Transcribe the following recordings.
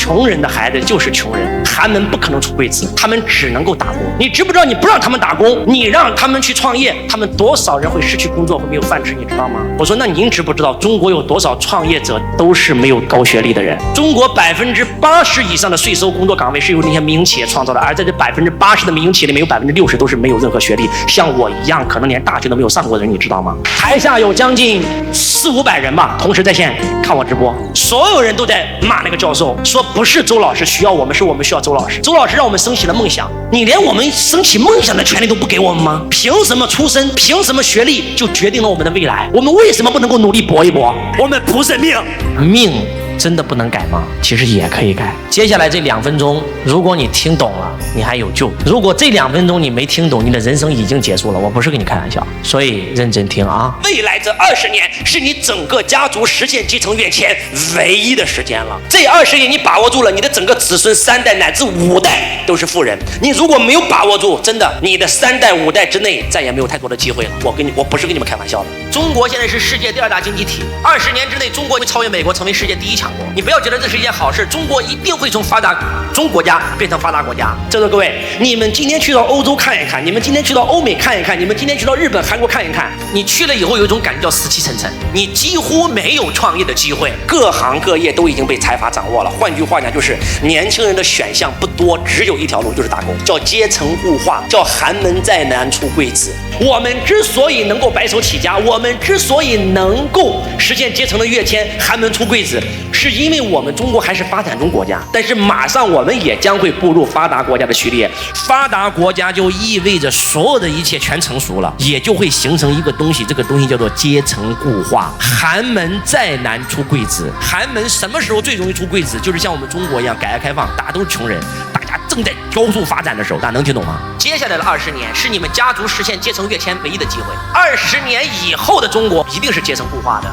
穷人的孩子就是穷人，寒门不可能出贵子，他们只能够打工。你知不知道，你不让他们打工，你让他们去创业，他们多少人会失去工作，会没有饭吃，你知道吗？我说，那您知不知道中国有多少创业者都是没有高学历的人？中国80%以上的税收工作岗位是由那些民营企业创造的，而在这80%的民营企业里面有60%都是没有任何学历，像我一样可能连大学都没有上过的人，你知道吗？台下有将近400-500人吧，同时在线看我直播，所有人都在骂那个教授，说不是周老师需要我们，是我们需要周老师。周老师让我们升起了梦想，你连我们升起梦想的权利都不给我们吗？凭什么出身，凭什么学历就决定了我们的未来？我们为什么不能够努力搏一搏？我们不认命，命真的不能改吗？其实也可以改。接下来这2分钟，如果你听懂了，你还有救；如果这2分钟你没听懂，你的人生已经结束了。我不是跟你开玩笑，所以认真听啊！未来这20年是你整个家族实现继承跃迁唯一的时间了。这20年你把握住了，你的整个子孙3代乃至5代都是富人。你如果没有把握住，真的，你的3代5代之内再也没有太多的机会了。我不是跟你们开玩笑的。中国现在是世界第2大经济体，20年之内，中国会超越美国，成为世界第1强国。你不要觉得这是一件好事，中国一定会从发达中国家变成发达国家。在座各位，你们今天去到欧洲看一看，你们今天去到欧美看一看，你们今天去到日本、韩国看一看，你去了以后有一种感觉叫死气沉沉，你几乎没有创业的机会，各行各业都已经被财阀掌握了。换句话讲，就是年轻人的选项不多，只有一条路，就是打工，叫阶层固化，叫寒门再难出贵子。我们之所以能够白手起家，我们之所以能够实现阶层的跃迁、寒门出贵子，是因为我们中国还是发展中国家，但是马上我们也将会步入发达国家的序列。发达国家就意味着所有的一切全成熟了，也就会形成一个东西，这个东西叫做阶层固化。寒门再难出贵子，寒门什么时候最容易出贵子？就是像我们中国一样，改革开放，大家都是穷人，大家正在高速发展的时候，大家能听懂吗？接下来的20年是你们家族实现阶层跃迁唯一的机会。20年以后的中国一定是阶层固化的。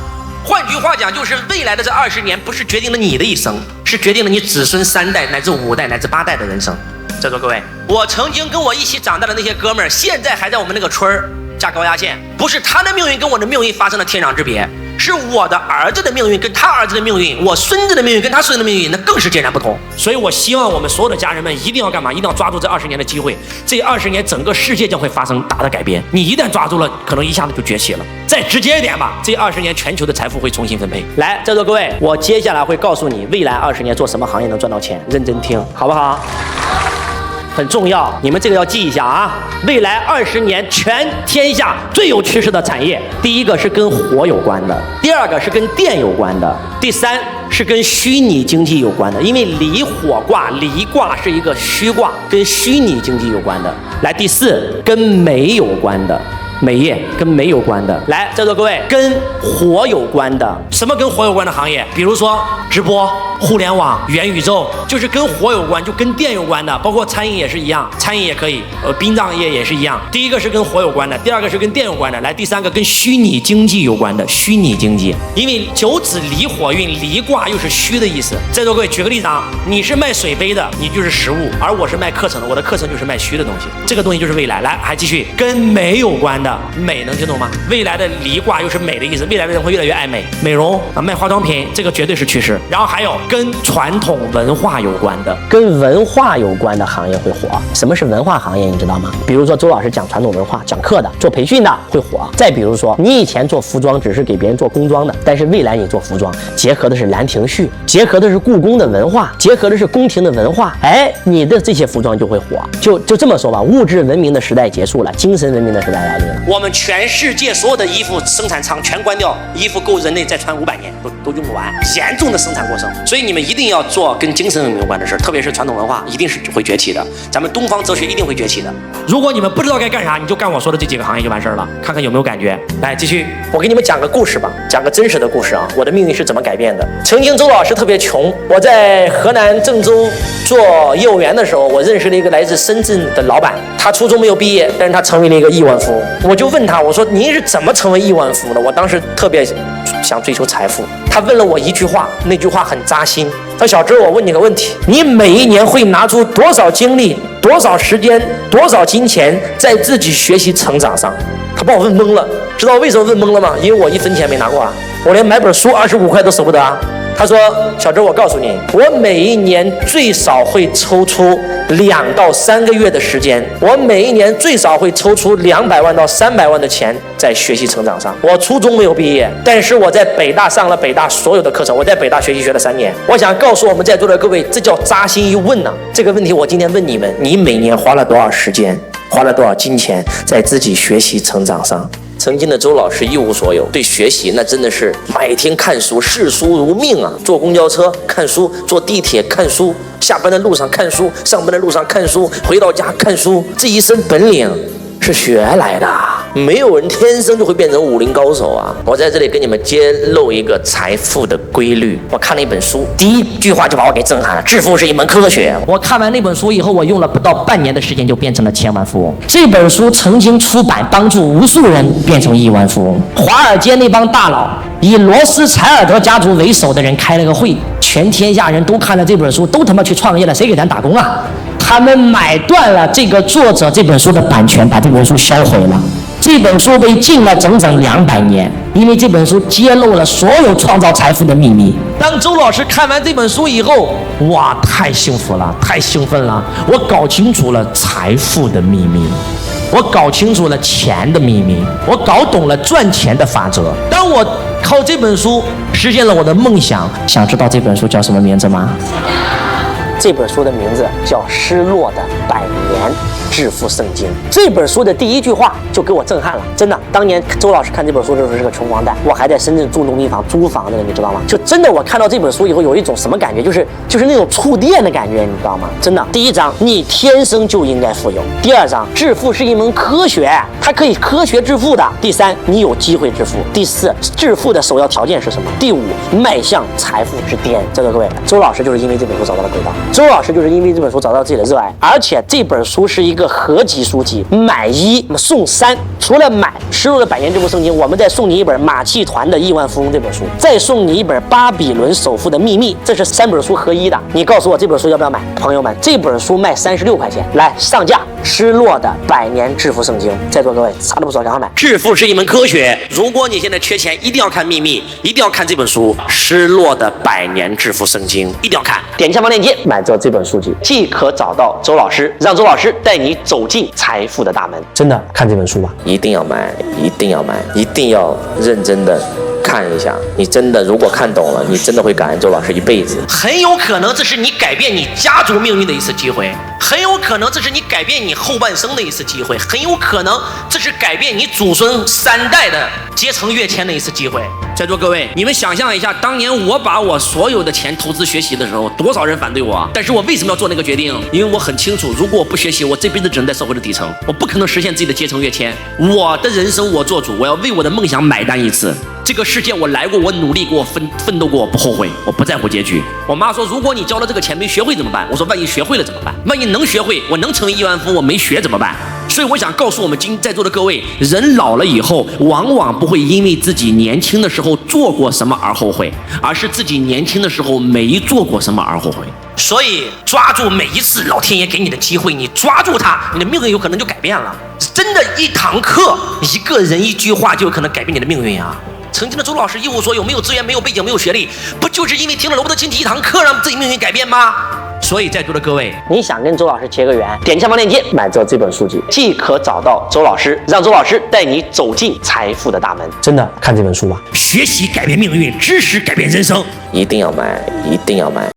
换句话讲，就是未来的这20年不是决定了你的一生，是决定了你子孙3代乃至5代乃至8代的人生。在座各位，我曾经跟我一起长大的那些哥们儿，现在还在我们那个村儿架高压线，不是他的命运跟我的命运发生了天壤之别，是我的儿子的命运跟他儿子的命运，我孙子的命运跟他孙子的命运，那更是截然不同。所以我希望我们所有的家人们一定要干嘛？一定要抓住这20年的机会。这20年整个世界将会发生大的改变，你一旦抓住了，可能一下子就崛起了。再直接一点吧，这20年全球的财富会重新分配。来，在座各位，我接下来会告诉你未来20年做什么行业能赚到钱，认真听，好不好？很重要，你们这个要记一下啊！未来20年全天下最有趋势的产业，第一个是跟火有关的，第二个是跟电有关的，第三是跟虚拟经济有关的，因为离火卦、离卦是一个虚卦，跟虚拟经济有关的。来，第四跟煤有关的。美业跟煤有关的，来，在座各位，跟火有关的，什么跟火有关的行业？比如说直播、互联网、元宇宙，就是跟火有关，就跟电有关的，包括餐饮也是一样，餐饮也可以，殡葬业也是一样。第一个是跟火有关的，第二个是跟电有关的，来，第三个跟虚拟经济有关的，虚拟经济，因为九子离火运，离卦又是虚的意思。在座各位，举个例子啊，你是卖水杯的，你就是实物，而我是卖课程的，我的课程就是卖虚的东西，这个东西就是未来。来，还继续跟美有关的。美能听懂吗？未来的离卦又是美的意思，未来的人会越来越爱美，美容啊，卖化妆品，这个绝对是趋势。然后还有跟传统文化有关的，跟文化有关的行业会火。什么是文化行业？你知道吗？比如说周老师讲传统文化，讲课的，做培训的会火。再比如说你以前做服装只是给别人做工装的，但是未来你做服装，结合的是兰亭序，结合的是故宫的文化，结合的是宫廷的文化，哎，你的这些服装就会火。就这么说吧，物质文明的时代结束了，精神文明的时代来临了。我们全世界所有的衣服生产厂全关掉，衣服够人类再穿500年都用不完，严重的生产过剩。所以你们一定要做跟精神文明有关的事，特别是传统文化一定是会崛起的，咱们东方哲学一定会崛起的。如果你们不知道该干啥，你就干我说的这几个行业就完事儿了，看看有没有感觉。来，继续，我给你们讲个故事吧，讲个真实的故事啊，我的命运是怎么改变的。曾经周老师特别穷，我在河南郑州做业务员的时候，我认识了一个来自深圳的老板，他初中没有毕业，但是他成为了一个亿万富翁。我就问他，我说您是怎么成为亿万富翁的？我当时特别想追求财富。他问了我一句话，那句话很扎心。他说：小周，我问你个问题，你每一年会拿出多少精力、多少时间、多少金钱在自己学习成长上？他把我问懵了。知道为什么问懵了吗？因为我1分钱没拿过啊，我连买本书25块都舍不得啊。他说：“小周，我告诉你，我每一年最少会抽出2到3个月的时间，我每一年最少会抽出200万到300万的钱在学习成长上。我初中没有毕业，但是我在北大上了北大所有的课程，我在北大学习学了3年。我想告诉我们在座的各位，这叫扎心一问呐。这个问题我今天问你们，你每年花了多少时间，花了多少金钱在自己学习成长上？”曾经的周老师一无所有，对学习那真的是每天看书，视书如命啊！坐公交车看书，坐地铁看书，下班的路上看书，上班的路上看书，回到家看书，这一身本领是学来的，没有人天生就会变成武林高手啊！我在这里跟你们揭露一个财富的规律。我看了一本书，第一句话就把我给震撼了：致富是一门科学。我看完那本书以后，我用了不到半年的时间就变成了千万富翁。这本书曾经出版，帮助无数人变成亿万富翁。华尔街那帮大佬以罗斯柴尔德家族为首的人开了个会，全天下人都看了这本书，都他妈去创业了，谁给咱打工啊？他们买断了这个作者这本书的版权，把这本书销毁了。这本书被禁了整整200年，因为这本书揭露了所有创造财富的秘密。当周老师看完这本书以后，哇，太幸福了，太兴奋了！我搞清楚了财富的秘密，我搞清楚了钱的秘密，我搞懂了赚钱的法则。当我靠这本书实现了我的梦想，想知道这本书叫什么名字吗？这本书的名字叫《失落的100年致富圣经》。这本书的第一句话就给我震撼了，真的。当年周老师看这本书的时候是个穷光蛋，我还在深圳住农民房租房子呢，你知道吗？就真的我看到这本书以后有一种什么感觉，就是那种触电的感觉，你知道吗？真的。第一章，你天生就应该富有；第二章，致富是一门科学，它可以科学致富的；第三，你有机会致富；第四，致富的首要条件是什么？第五，迈向财富之巅。在座各位，周老师就是因为这本书找到了轨道。周老师就是因为这本书找到自己的热爱，而且这本书是一个合集书籍，买1送3。除了买《失落的100年致富圣经》，我们再送你一本马戏团的亿万富翁这本书，再送你一本巴比伦首富的秘密，这是3本书合一的。你告诉我这本书要不要买？朋友们，这本书卖36块钱，来上架。《失落的100年致富圣经》，在座各位啥都不说，赶快买。致富是一门科学，如果你现在缺钱，一定要看秘密，一定要看这本书《失落的100年致富圣经》，一定要看。点击下方链接买这本书籍，即可找到周老师，让周老师带你走进财富的大门。真的看这本书吧，一定要买，一定要买，一定要认真的看一下。你真的如果看懂了，你真的会感恩周老师一辈子。很有可能这是你改变你家族命运的一次机会，很有可能这是你改变你后半生的一次机会，很有可能这是改变你祖孙3代的阶层跃迁的一次机会。在座各位，你们想象一下，当年我把我所有的钱投资学习的时候，多少人反对我？但是我为什么要做那个决定？因为我很清楚，如果我不学习，我这辈子只能在社会的底层，我不可能实现自己的阶层跃迁。我的人生我做主，我要为我的梦想买单一次。这个世界我来过，我努力过，我奋斗过，我不后悔，我不在乎结局。我妈说，如果你交了这个钱没学会怎么办？我说，万一学会了怎么办？万一能学会，我能成为亿万富翁，我没学怎么办？所以我想告诉我们在座的各位，人老了以后，往往不会因为自己年轻的时候做过什么而后悔，而是自己年轻的时候没做过什么而后悔。所以抓住每一次老天爷给你的机会，你抓住它，你的命运有可能就改变了。真的，一堂课，一个人一句话就有可能改变你的命运啊！曾经的周老师一无所有，没有资源，没有背景，没有学历，不就是因为听了罗伯特清崎一堂课，让自己命运改变吗？所以在座的各位，你想跟周老师结个缘，点击下方链接买这本书籍，即可找到周老师，让周老师带你走进财富的大门。真的看这本书吧，学习改变命运，知识改变人生，一定要买，一定要买。